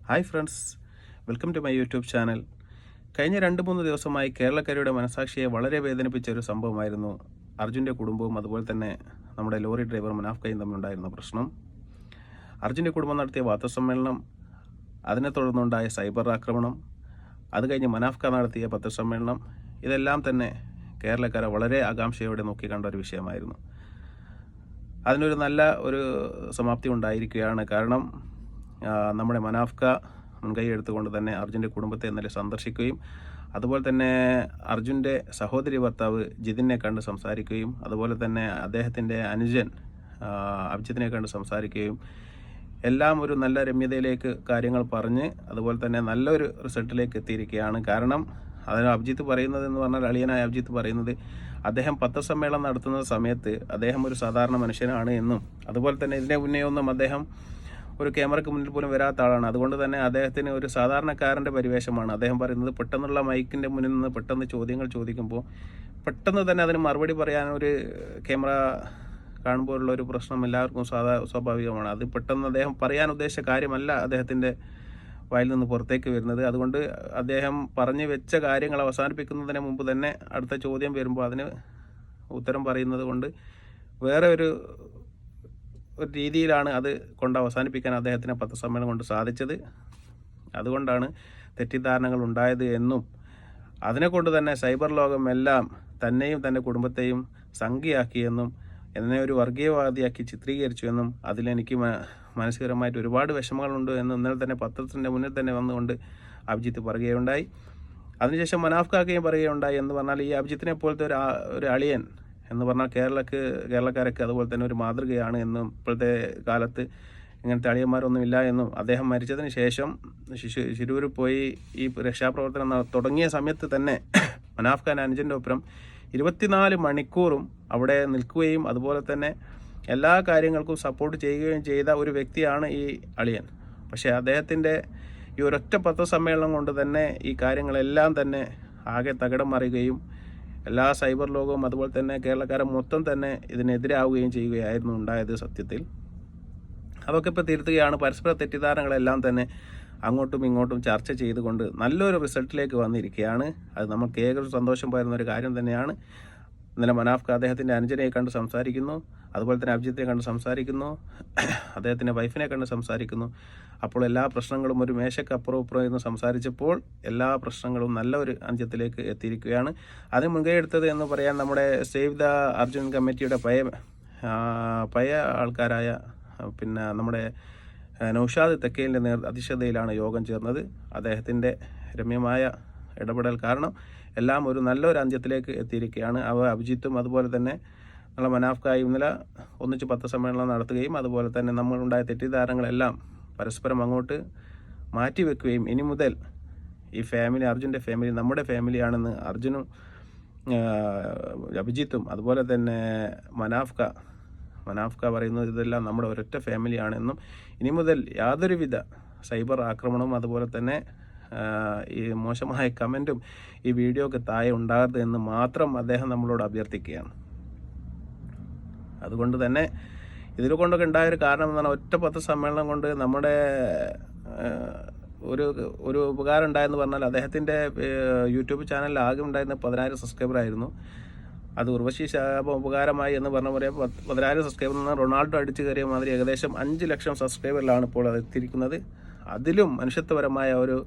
Hi friends, welcome to my YouTube channel. കഴിഞ്ഞ 2-3 ദിവസമായി കേരളക്കരയുടെ മനസാക്ഷിയെ വളരെ വേദനിപ്പിച്ച ഒരു സംഭവമായിരുന്നു അർജുൻ്റെ കുടുംബവും അതുപോലെ തന്നെ നമ്മുടെ ലോറി ഡ്രൈവർ മനാഫ്കയും തമ്മിലുണ്ടായിരുന്ന പ്രശ്നം. അർജുൻ്റെ കുടുംബം നടത്തിയ വാർത്താസമ്മേളനം, അതിനെ തുടർന്നുണ്ടായ സൈബർ ആക്രമണം, അത് കഴിഞ്ഞ് മനാഫ്ക നടത്തിയ പത്രസമ്മേളനം, ഇതെല്ലാം തന്നെ കേരളക്കര വളരെ ആകാംക്ഷയോടെ നോക്കിക്കണ്ട ഒരു വിഷയമായിരുന്നു. അതിനൊരു നല്ല ഒരു സമാപ്തി ഉണ്ടായിരിക്കുകയാണ്. കാരണം നമ്മുടെ മനാഫ്ക മുൻകൈ എടുത്തുകൊണ്ട് തന്നെ അർജുൻ്റെ കുടുംബത്തെ ഇന്നലെ സന്ദർശിക്കുകയും അതുപോലെ തന്നെ അർജുൻ്റെ സഹോദരി ഭർത്താവ് ജിതിനെ കണ്ട് സംസാരിക്കുകയും അതുപോലെ തന്നെ അദ്ദേഹത്തിൻ്റെ അനുജൻ അഭിജിത്തിനെ കണ്ട് സംസാരിക്കുകയും എല്ലാം ഒരു നല്ല രമ്യതയിലേക്ക് കാര്യങ്ങൾ പറഞ്ഞ് അതുപോലെ തന്നെ നല്ലൊരു റിസൾട്ടിലേക്ക് എത്തിയിരിക്കുകയാണ്. കാരണം അതിന് അഭിജിത്ത് പറയുന്നത് എന്ന് പറഞ്ഞാൽ, അളിയനായ അഭിജിത്ത് പറയുന്നത്, അദ്ദേഹം പത്രസമ്മേളനം നടത്തുന്ന സമയത്ത് അദ്ദേഹം ഒരു സാധാരണ മനുഷ്യനാണ് എന്നും അതുപോലെ തന്നെ ഇതിനെ മുന്നേ ഒന്നും അദ്ദേഹം ഒരു ക്യാമറയ്ക്ക് മുന്നിൽ പോലും വരാത്ത ആളാണ്. അതുകൊണ്ട് തന്നെ അദ്ദേഹത്തിന് ഒരു സാധാരണക്കാരൻ്റെ പരിവേഷമാണ്. അദ്ദേഹം പറയുന്നത് പെട്ടെന്നുള്ള മൈക്കിൻ്റെ മുന്നിൽ നിന്ന് പെട്ടെന്ന് ചോദ്യങ്ങൾ ചോദിക്കുമ്പോൾ പെട്ടെന്ന് തന്നെ അതിന് മറുപടി പറയാനൊരു ക്യാമറ കാണുമ്പോഴുള്ള ഒരു പ്രശ്നം എല്ലാവർക്കും സ്വാഭാവികമാണ്. അത് പെട്ടെന്ന് അദ്ദേഹം പറയാൻ ഉദ്ദേശിച്ച കാര്യമല്ല അദ്ദേഹത്തിൻ്റെ വായിൽ നിന്ന് പുറത്തേക്ക് വരുന്നത്. അതുകൊണ്ട് അദ്ദേഹം പറഞ്ഞു വെച്ച കാര്യങ്ങൾ അവസാനിപ്പിക്കുന്നതിന് മുമ്പ് തന്നെ അടുത്ത ചോദ്യം വരുമ്പോൾ അതിന് ഉത്തരം പറയുന്നത് കൊണ്ട് വേറെ ഒരു രീതിയിലാണ് അത് കൊണ്ട് അവസാനിപ്പിക്കാൻ അദ്ദേഹത്തിന് പത്രസമ്മേളനം കൊണ്ട് സാധിച്ചത്. അതുകൊണ്ടാണ് തെറ്റിദ്ധാരണകൾ ഉണ്ടായത് എന്നും അതിനെ കൊണ്ട് തന്നെ സൈബർ ലോകം എല്ലാം തന്നെയും തൻ്റെ കുടുംബത്തെയും സംഖ്യയാക്കിയെന്നും എന്നെ ഒരു വർഗീയവാദിയാക്കി ചിത്രീകരിച്ചു എന്നും അതിലെനിക്ക് മാനസികപരമായിട്ട് ഒരുപാട് വിഷമങ്ങളുണ്ട് എന്ന് ഇന്നലെ തന്നെ പത്രത്തിൻ്റെ മുന്നിൽ തന്നെ വന്നുകൊണ്ട് അഭിജിത്ത് പറയുകയുണ്ടായി. അതിനുശേഷം മനാഫ്കാക്കയും പറയുകയുണ്ടായി. എന്ന് പറഞ്ഞാൽ ഈ അഭിജിത്തിനെ പോലത്തെ ഒരു അളിയൻ എന്ന് പറഞ്ഞാൽ കേരളക്കാരൊക്കെ അതുപോലെ തന്നെ ഒരു മാതൃകയാണ് എന്നും ഇപ്പോഴത്തെ കാലത്ത് ഇങ്ങനത്തെ അളിയന്മാരൊന്നും ഇല്ല എന്നും അദ്ദേഹം മരിച്ചതിന് ശേഷം ശിരൂരിൽ പോയി ഈ രക്ഷാപ്രവർത്തനം തുടങ്ങിയ സമയത്ത് തന്നെ മനാഫ് ഖാൻ അനുജൻ്റെ ഒപ്പം 24 മണിക്കൂറും അവിടെ നിൽക്കുകയും അതുപോലെ തന്നെ എല്ലാ കാര്യങ്ങൾക്കും സപ്പോർട്ട് ചെയ്യുകയും ചെയ്ത ഒരു വ്യക്തിയാണ് ഈ അളിയൻ. പക്ഷേ അദ്ദേഹത്തിൻ്റെ ഈ ഒരൊറ്റ പത്രസമ്മേളനം കൊണ്ട് തന്നെ ഈ കാര്യങ്ങളെല്ലാം തന്നെ ആകെ തകിടം മറിയുകയും എല്ലാ സൈബർ ലോകവും അതുപോലെ തന്നെ കേരളക്കാരൻ മൊത്തം തന്നെ ഇതിനെതിരാവുകയും ചെയ്യുകയായിരുന്നു ഉണ്ടായത്. സത്യത്തിൽ അതൊക്കെ ഇപ്പോൾ തിരുത്തുകയാണ്. പരസ്പര തെറ്റിദ്ധാരണകളെല്ലാം തന്നെ അങ്ങോട്ടും ഇങ്ങോട്ടും ചർച്ച ചെയ്തുകൊണ്ട് നല്ലൊരു റിസൾട്ടിലേക്ക് വന്നിരിക്കുകയാണ്. അത് നമുക്ക് ഏതൊരു സന്തോഷം പകരുന്ന ഒരു കാര്യം തന്നെയാണ്. ഇന്നലെ മനാഫ്ക അദ്ദേഹത്തിൻ്റെ അനുജനെ കണ്ട് സംസാരിക്കുന്നു, അതുപോലെ തന്നെ അഭിജിത്തിനെ കണ്ട് സംസാരിക്കുന്നു, അദ്ദേഹത്തിൻ്റെ വൈഫിനെ കണ്ട് സംസാരിക്കുന്നു. അപ്പോൾ എല്ലാ പ്രശ്നങ്ങളും ഒരു മേശയ്ക്ക് അപ്പുറം ഇരുന്ന് സംസാരിച്ചപ്പോൾ എല്ലാ പ്രശ്നങ്ങളും നല്ല ഒരു അന്ത്യത്തിലേക്ക് എത്തിയിരിക്കുകയാണ്. അതിന് മുൻകൈ എടുത്തത് എന്ന് പറയാൻ നമ്മുടെ സേവ് ദ അർജുൻ കമ്മിറ്റിയുടെ പഴയ ആൾക്കാരായ പിന്നെ നമ്മുടെ നൗഷാദ് തെക്കേലിൻ്റെ അധ്യക്ഷതയിലാണ് യോഗം ചേർന്നത്. അദ്ദേഹത്തിൻ്റെ രമ്യമായ ഇടപെടൽ കാരണം എല്ലാം ഒരു നല്ലൊരു അന്ത്യത്തിലേക്ക് എത്തിയിരിക്കുകയാണ്. അഭിജിത്തും അതുപോലെ തന്നെ നമ്മളെ മനാഫ്കായും ഇന്നലെ ഒന്നിച്ച് പത്രസമ്മേളനം നടത്തുകയും അതുപോലെ തന്നെ നമ്മളുണ്ടായ തെറ്റിദ്ധാരണകളെല്ലാം പരസ്പരം അങ്ങോട്ട് മാറ്റിവെക്കുകയും ഇനി മുതൽ ഈ ഫാമിലി, അർജുൻ്റെ ഫാമിലി നമ്മുടെ ഫാമിലിയാണെന്ന് അർജുനും അഭിജിത്തും അതുപോലെ തന്നെ മനാഫ്ക പറയുന്നത് ഇതെല്ലാം നമ്മുടെ ഒരൊറ്റ ഫാമിലിയാണെന്നും ഇനി മുതൽ യാതൊരുവിധ സൈബർ ആക്രമണവും അതുപോലെ തന്നെ ഈ മോശമായ കമൻറ്റും ഈ വീഡിയോക്ക് താഴെ ഉണ്ടാകരുത് എന്ന് മാത്രം അദ്ദേഹം നമ്മളോട് അഭ്യർത്ഥിക്കുകയാണ്. അതുകൊണ്ട് തന്നെ ഇതിൽ കൊണ്ടൊക്കെ ഉണ്ടായൊരു കാരണം എന്ന് പറഞ്ഞാൽ ഒറ്റ പത്രസമ്മേളനം കൊണ്ട് നമ്മുടെ ഒരു ഉപകാരം ഉണ്ടായെന്ന് പറഞ്ഞാൽ അദ്ദേഹത്തിൻ്റെ യൂട്യൂബ് ചാനലിൽ ആകെ ഉണ്ടായിരുന്ന 10,000 സബ്സ്ക്രൈബറായിരുന്നു. അത് ഉർവശി ശാപം ഉപകാരമായി എന്ന് പറഞ്ഞ പോലെ 10,000 സബ്സ്ക്രൈബറിൽ നിന്ന് റൊണാൾഡോ അടിച്ചു കയറിയ മാതിരി ഏകദേശം 5 ലക്ഷം സബ്സ്ക്രൈബറിലാണ് ഇപ്പോൾ അത് എത്തിയിരിക്കുന്നത്. അതിലും മനുഷ്യത്വപരമായ ഒരു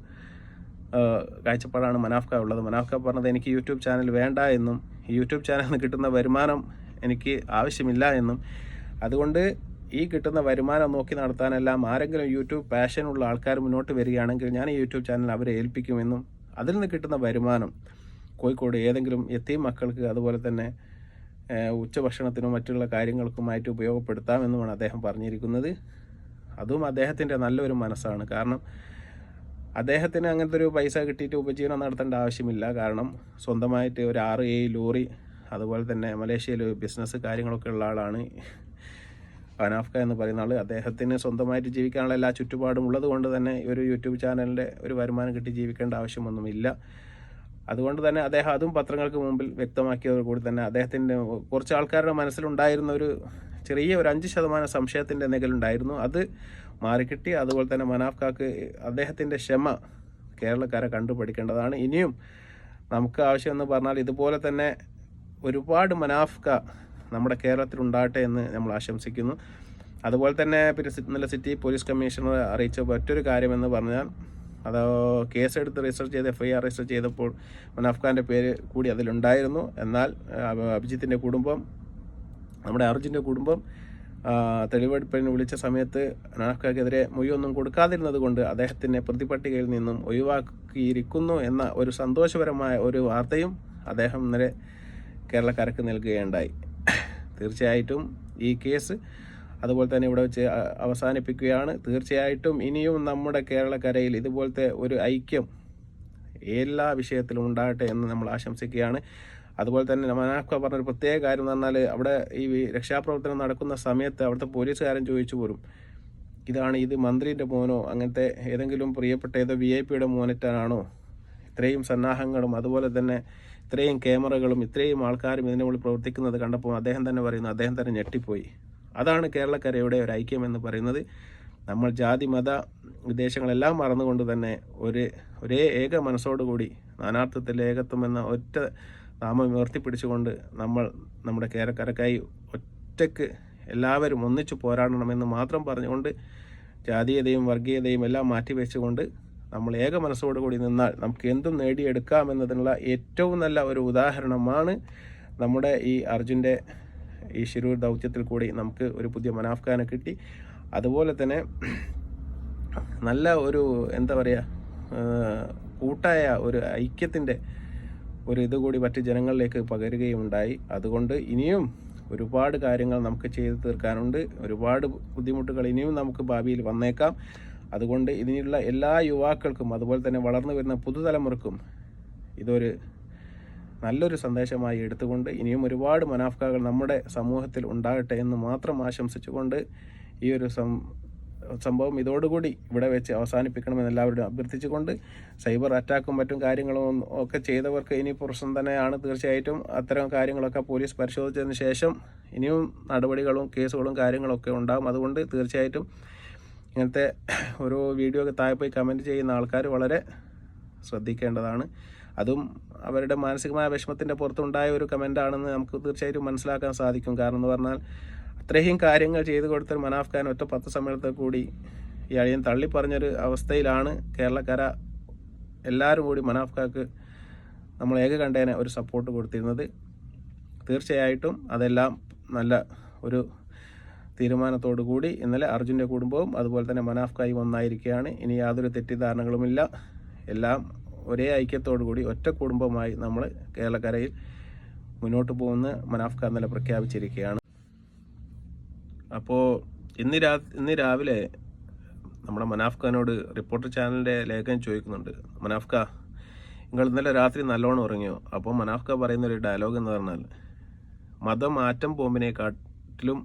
കാഴ്ചപ്പാടാണ് മനാഫ്ക ഉള്ളത്. മനാഫ്ക പറഞ്ഞത്, എനിക്ക് യൂട്യൂബ് ചാനൽ വേണ്ട എന്നും ഈ യൂട്യൂബ് ചാനലിൽ നിന്ന് കിട്ടുന്ന വരുമാനം എനിക്ക് ആവശ്യമില്ല എന്നും അതുകൊണ്ട് ഈ കിട്ടുന്ന വരുമാനം നോക്കി നടത്താനെല്ലാം ആരെങ്കിലും യൂട്യൂബ് പാഷനുള്ള ആൾക്കാർ മുന്നോട്ട് വരികയാണെങ്കിൽ ഞാൻ ഈ യൂട്യൂബ് ചാനൽ അവരെ ഏൽപ്പിക്കുമെന്നും അതിൽ നിന്ന് കിട്ടുന്ന വരുമാനം കോഴിക്കോട് ഏതെങ്കിലും യതീം മക്കൾക്ക് അതുപോലെ തന്നെ ഉച്ചഭക്ഷണത്തിനും മറ്റുള്ള കാര്യങ്ങൾക്കുമായിട്ട് ഉപയോഗപ്പെടുത്താമെന്നുമാണ് അദ്ദേഹം പറഞ്ഞിരിക്കുന്നത്. അതും അദ്ദേഹത്തിൻ്റെ നല്ലൊരു മനസ്സാണ്. കാരണം അദ്ദേഹത്തിന് അങ്ങനത്തെ ഒരു പൈസ കിട്ടിയിട്ട് ഉപജീവനം നടത്തേണ്ട ആവശ്യമില്ല. കാരണം സ്വന്തമായിട്ട് ഒരു 6-7 ലോറി അതുപോലെ തന്നെ മലേഷ്യയിൽ ബിസിനസ് കാര്യങ്ങളൊക്കെ ഉള്ള ആളാണ് മനാഫ്ക എന്ന് പറയുന്ന ആൾ. അദ്ദേഹത്തിന് സ്വന്തമായിട്ട് ജീവിക്കാനുള്ള എല്ലാ ചുറ്റുപാടും ഉള്ളത് കൊണ്ട് തന്നെ ഒരു യൂട്യൂബ് ചാനലിൻ്റെ ഒരു വരുമാനം കിട്ടി ജീവിക്കേണ്ട ആവശ്യമൊന്നുമില്ല. അതുകൊണ്ട് തന്നെ അദ്ദേഹം അതും പത്രങ്ങൾക്ക് മുമ്പിൽ വ്യക്തമാക്കിയതോടുകൂടി തന്നെ അദ്ദേഹത്തിൻ്റെ കുറച്ച് ആൾക്കാരുടെ മനസ്സിലുണ്ടായിരുന്ന ഒരു ചെറിയ ഒരു 5% സംശയത്തിൻ്റെ നികലുണ്ടായിരുന്നു. അത് മാറിക്കിട്ടി. അതുപോലെ തന്നെ മനാഫ്കാക്ക് അദ്ദേഹത്തിൻ്റെ ക്ഷമ കേരളക്കാരെ കണ്ടുപഠിക്കേണ്ടതാണ്. ഇനിയും നമുക്ക് ആവശ്യമെന്ന് പറഞ്ഞാൽ ഇതുപോലെ തന്നെ ഒരുപാട് മനാഫ്ക നമ്മുടെ കേരളത്തിൽ ഉണ്ടാകട്ടെ എന്ന് നമ്മൾ ആശംസിക്കുന്നു. അതുപോലെ തന്നെ ഇന്നലെ സിറ്റി പോലീസ് കമ്മീഷണർ അറിയിച്ച മറ്റൊരു കാര്യമെന്ന് പറഞ്ഞാൽ അത് കേസെടുത്ത് രജിസ്റ്റർ ചെയ്ത് FIR രജിസ്റ്റർ ചെയ്തപ്പോൾ മനാഫ്ഖാൻ്റെ പേര് കൂടി അതിലുണ്ടായിരുന്നു. എന്നാൽ അഭിജിത്തിൻ്റെ കുടുംബം, നമ്മുടെ അർജുൻ്റെ കുടുംബം തെളിവെടുപ്പിന് വിളിച്ച സമയത്ത് മനാഫ്ഖാക്കെതിരെ മൊഴിയൊന്നും കൊടുക്കാതിരുന്നത് കൊണ്ട് അദ്ദേഹത്തിനെ പ്രതിപട്ടികയിൽ നിന്നും ഒഴിവാക്കിയിരിക്കുന്നു എന്ന ഒരു സന്തോഷപരമായ ഒരു വാർത്തയും അദ്ദേഹം ഇന്നലെ കേരളക്കാർക്ക് നൽകുകയുണ്ടായി. തീർച്ചയായിട്ടും ഈ കേസ് അതുപോലെ തന്നെ ഇവിടെ വെച്ച് അവസാനിപ്പിക്കുകയാണ്. തീർച്ചയായിട്ടും ഇനിയും നമ്മുടെ കേരളക്കരയിൽ ഇതുപോലത്തെ ഒരു ഐക്യം എല്ലാ വിഷയത്തിലും ഉണ്ടാകട്ടെ എന്ന് നമ്മൾ ആശംസിക്കുകയാണ്. അതുപോലെ തന്നെ മനാഫ്ക പറഞ്ഞൊരു പ്രത്യേക കാര്യം എന്ന് പറഞ്ഞാൽ അവിടെ ഈ രക്ഷാപ്രവർത്തനം നടക്കുന്ന സമയത്ത് അവിടുത്തെ പോലീസുകാരൻ ചോദിച്ചു പോലും, ഇത് മന്ത്രിൻ്റെ മോനോ അങ്ങനത്തെ ഏതെങ്കിലും പ്രിയപ്പെട്ട ഏതോ VIP മോനിറ്റാണോ ഇത്രയും സന്നാഹങ്ങളും അതുപോലെ തന്നെ ഇത്രയും ക്യാമറകളും ഇത്രയും ആൾക്കാരും ഇതിനെ ഉള്ളിൽ പ്രവർത്തിക്കുന്നത് കണ്ടപ്പോൾ അദ്ദേഹം തന്നെ പറയുന്നു, അദ്ദേഹം തന്നെ ഞെട്ടിപ്പോയി. അതാണ് കേരളക്കരയുടെ ഒരു ഐക്യം എന്ന് പറയുന്നത്. നമ്മൾ ജാതി മത വിദേശങ്ങളെല്ലാം മറന്നുകൊണ്ട് തന്നെ ഒരേ ഏക മനസ്സോടുകൂടി നാനാർത്ഥത്തിൽ ഏകത്വം എന്ന ഒറ്റ നാമം ഉയർത്തിപ്പിടിച്ചുകൊണ്ട് നമ്മുടെ കേരളക്കരക്കായി ഒറ്റയ്ക്ക് എല്ലാവരും ഒന്നിച്ചു പോരാടണമെന്ന് മാത്രം പറഞ്ഞുകൊണ്ട് ജാതീയതയും വർഗീയതയും എല്ലാം മാറ്റിവെച്ചുകൊണ്ട് നമ്മൾ ഏക മനസ്സോടുകൂടി നിന്നാൽ നമുക്ക് എന്തും നേടിയെടുക്കാമെന്നതിനുള്ള ഏറ്റവും നല്ല ഒരു ഉദാഹരണമാണ് നമ്മുടെ ഈ അർജുൻ്റെ ഈ ശിരൂർ ദൗത്യത്തിൽ കൂടി നമുക്ക് ഒരു പുതിയ മനാഫ്ഖാനെ കിട്ടി. അതുപോലെ തന്നെ നല്ല ഒരു കൂട്ടായ ഒരു ഐക്യത്തിൻ്റെ ഒരു ഇതുകൂടി മറ്റ് ജനങ്ങളിലേക്ക് പകരുകയുണ്ടായി. അതുകൊണ്ട് ഇനിയും ഒരുപാട് കാര്യങ്ങൾ നമുക്ക് ചെയ്തു തീർക്കാനുണ്ട്. ഒരുപാട് ബുദ്ധിമുട്ടുകൾ ഇനിയും നമുക്ക് ഭാവിയിൽ വന്നേക്കാം. അതുകൊണ്ട് ഇതിനുള്ള എല്ലാ യുവാക്കൾക്കും അതുപോലെ തന്നെ വളർന്നു വരുന്ന പുതുതലമുറക്കും ഇതൊരു നല്ലൊരു സന്ദേശമായി എടുത്തുകൊണ്ട് ഇനിയും ഒരുപാട് മനാഫ്കകൾ നമ്മുടെ സമൂഹത്തിൽ ഉണ്ടാകട്ടെ എന്ന് മാത്രം ആശംസിച്ചുകൊണ്ട് ഈ ഒരു സംഭവം ഇതോടുകൂടി ഇവിടെ വെച്ച് അവസാനിപ്പിക്കണമെന്ന് എല്ലാവരോടും അഭ്യർത്ഥിച്ചുകൊണ്ട് സൈബർ അറ്റാക്കും മറ്റും കാര്യങ്ങളും ഒക്കെ ചെയ്തവർക്ക് ഇനി പ്രശ്നം തന്നെയാണ്. തീർച്ചയായിട്ടും അത്തരം കാര്യങ്ങളൊക്കെ പോലീസ് പരിശോധിച്ചതിന് ശേഷം ഇനിയും നടപടികളും കേസുകളും കാര്യങ്ങളൊക്കെ ഉണ്ടാകും. അതുകൊണ്ട് തീർച്ചയായിട്ടും ഇങ്ങനത്തെ ഒരു വീഡിയോ ഒക്കെ താഴെ പോയി കമൻറ്റ് ചെയ്യുന്ന ആൾക്കാർ വളരെ ശ്രദ്ധിക്കേണ്ടതാണ്. അതും അവരുടെ മാനസികമായ വിഷമത്തിൻ്റെ പുറത്തുണ്ടായ ഒരു കമൻ്റാണെന്ന് നമുക്ക് തീർച്ചയായിട്ടും മനസ്സിലാക്കാൻ സാധിക്കും. കാരണം എന്ന് പറഞ്ഞാൽ അത്രയും കാര്യങ്ങൾ ചെയ്തു കൊടുത്തൊരു മനാഫ്ഖാൻ ഒറ്റ 10 സമ്മേളനത്തിൽ കൂടി ഈ അഴിയൻ തള്ളിപ്പറഞ്ഞൊരു അവസ്ഥയിലാണ് കേരളക്കര എല്ലാവരും കൂടി മനാഫ്ഖാക്ക് നമ്മൾ ഏകകണ്ഠേന ഒരു സപ്പോർട്ട് കൊടുത്തിരുന്നത്. തീർച്ചയായിട്ടും അതെല്ലാം നല്ല ഒരു തീരുമാനത്തോടു കൂടി ഇന്നലെ അർജുൻ്റെ കുടുംബവും അതുപോലെ തന്നെ മനാഫ്ഖായും ഒന്നായിരിക്കുകയാണ്. ഇനി യാതൊരു തെറ്റിദ്ധാരണകളുമില്ല. എല്ലാം ഒരേ ഐക്യത്തോടു കൂടി ഒറ്റ കുടുംബമായി നമ്മൾ കേരളക്കരയിൽ മുന്നോട്ട് പോകുന്ന മനാഫ്ഖ ഇന്നലെ പ്രഖ്യാപിച്ചിരിക്കുകയാണ്. അപ്പോൾ ഇന്ന് രാവിലെ നമ്മുടെ മനാഫ്ഖാനോട് റിപ്പോർട്ടർ ചാനലിൻ്റെ ലേഖകൻ ചോദിക്കുന്നുണ്ട്, മനാഫ്ഖ നിങ്ങൾ ഇന്നലെ രാത്രി നല്ലോണം ഉറങ്ങിയോ? അപ്പോൾ മനാഫ്ഖ പറയുന്നൊരു ഡയലോഗ് എന്ന് പറഞ്ഞാൽ, മതം ആറ്റം ബോംബിനെക്കാട്ടിലും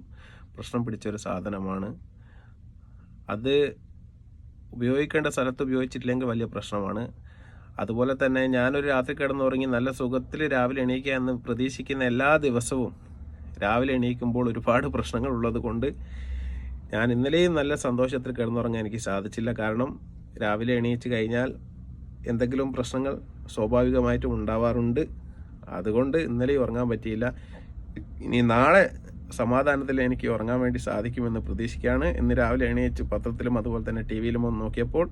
പ്രശ്നം പിടിച്ചൊരു സാധനമാണ്. അത് ഉപയോഗിക്കേണ്ട സ്ഥലത്ത് ഉപയോഗിച്ചിട്ടില്ലെങ്കിൽ വലിയ പ്രശ്നമാണ്. അതുപോലെ തന്നെ ഞാനൊരു രാത്രി കിടന്നുറങ്ങി നല്ല സുഖത്തിൽ രാവിലെ എണീക്കുക എന്ന് പ്രതീക്ഷിക്കുന്ന എല്ലാ ദിവസവും രാവിലെ എണീക്കുമ്പോൾ ഒരുപാട് പ്രശ്നങ്ങൾ ഉള്ളത് കൊണ്ട് ഞാൻ ഇന്നലെയും നല്ല സന്തോഷത്തിൽ കിടന്നുറങ്ങാൻ എനിക്ക് സാധിച്ചില്ല. കാരണം രാവിലെ എണീച്ച് കഴിഞ്ഞാൽ എന്തെങ്കിലും പ്രശ്നങ്ങൾ സ്വാഭാവികമായിട്ടും ഉണ്ടാവാറുണ്ട്. അതുകൊണ്ട് ഇന്നലെയും ഉറങ്ങാൻ പറ്റിയില്ല. ഇനി നാളെ സമാധാനത്തിൽ എനിക്ക് ഉറങ്ങാൻ വേണ്ടി സാധിക്കുമെന്ന് പ്രതീക്ഷിക്കുകയാണ്. ഇന്ന് രാവിലെ എണീച്ച് പത്രത്തിലും അതുപോലെ തന്നെ TV-യിലും ഒന്ന് നോക്കിയപ്പോൾ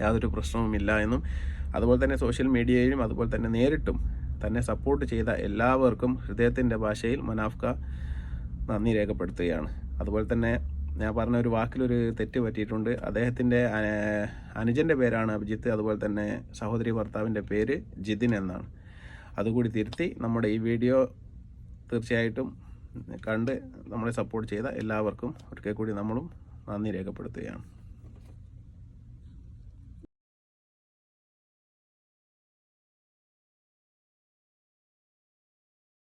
യാതൊരു പ്രശ്നവുമില്ല എന്നും അതുപോലെ തന്നെ സോഷ്യൽ മീഡിയയിലും അതുപോലെ തന്നെ നേരിട്ടും തന്നെ സപ്പോർട്ട് ചെയ്ത എല്ലാവർക്കും ഹൃദയത്തിൻ്റെ ഭാഷയിൽ മനാഫ്ഖ നന്ദി രേഖപ്പെടുത്തുകയാണ്. അതുപോലെ തന്നെ ഞാൻ പറഞ്ഞ ഒരു വാക്കിലൊരു തെറ്റ് പറ്റിയിട്ടുണ്ട്. അദ്ദേഹത്തിൻ്റെ അനുജൻ്റെ പേരാണ് അഭിജിത്ത്, അതുപോലെ തന്നെ സഹോദരി ഭർത്താവിൻ്റെ പേര് ജിതിൻ എന്നാണ്. അതുകൂടി തിരുത്തി നമ്മുടെ ഈ വീഡിയോ തീർച്ചയായിട്ടും കണ്ട് നമ്മളെ സപ്പോർട്ട് ചെയ്ത എല്ലാവർക്കും ഒരിക്കൽ കൂടി നമ്മളും നന്ദി രേഖപ്പെടുത്തുകയാണ്.